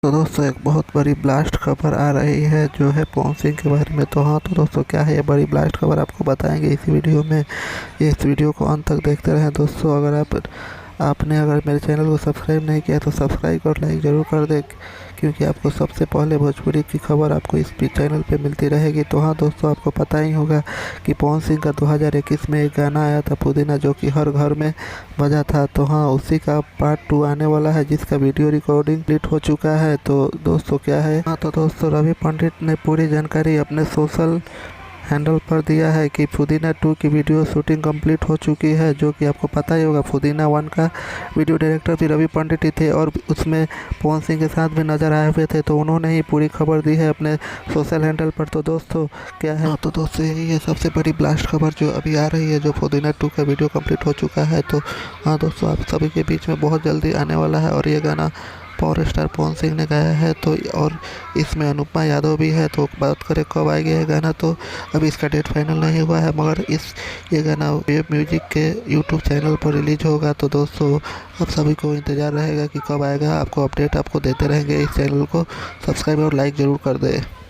तो दोस्तों एक बहुत बड़ी ब्लास्ट खबर आ रही है जो है पवन सिंह के बारे में। तो हाँ, तो दोस्तों क्या है ये बड़ी ब्लास्ट खबर, आपको बताएंगे इसी वीडियो में। ये इस वीडियो को अंत तक देखते रहें दोस्तों। अगर आपने मेरे चैनल को सब्सक्राइब नहीं किया तो सब्सक्राइब और लाइक ज़रूर कर दें, क्योंकि आपको सबसे पहले भोजपुरी की खबर आपको इस चैनल पे मिलती रहेगी। तो हाँ दोस्तों, आपको पता ही होगा कि पवन सिंह का 2021 में एक गाना आया था पुदीना, जो कि हर घर में बजा था। तो हाँ, उसी का पार्ट 2 आने वाला है, जिसका वीडियो रिकॉर्डिंग कंप्लीट हो चुका है। तो दोस्तों क्या है, हाँ तो दोस्तों रवि पंडित ने पूरी जानकारी अपने सोशल हैंडल पर दिया है कि पुदीना 2 की वीडियो शूटिंग कंप्लीट हो चुकी है, जो कि आपको पता ही होगा। पुदीना 1 का वीडियो डायरेक्टर भी रवि पंडित ही थे और उसमें पवन सिंह के साथ भी नज़र आए हुए थे। तो उन्होंने ही पूरी खबर दी है अपने सोशल हैंडल पर। तो दोस्तों क्या है, हाँ तो दोस्तों यही है सबसे बड़ी ब्लास्ट खबर जो अभी आ रही है, जो पुदीना 2 का वीडियो कंप्लीट हो चुका है। तो हाँ दोस्तों, आप सभी के बीच में बहुत जल्दी आने वाला है और ये गाना पावर स्टार पवन सिंह ने गाया है। तो और इसमें अनुपमा यादव भी है। तो बात करें कब आएगा ये गाना, तो अभी इसका डेट फाइनल नहीं हुआ है, मगर ये गाना वेब म्यूजिक के यूट्यूब चैनल पर रिलीज होगा। तो दोस्तों आप सभी को इंतज़ार रहेगा कि कब आएगा। आपको अपडेट आपको देते रहेंगे। इस चैनल को सब्सक्राइब और लाइक ज़रूर कर दें।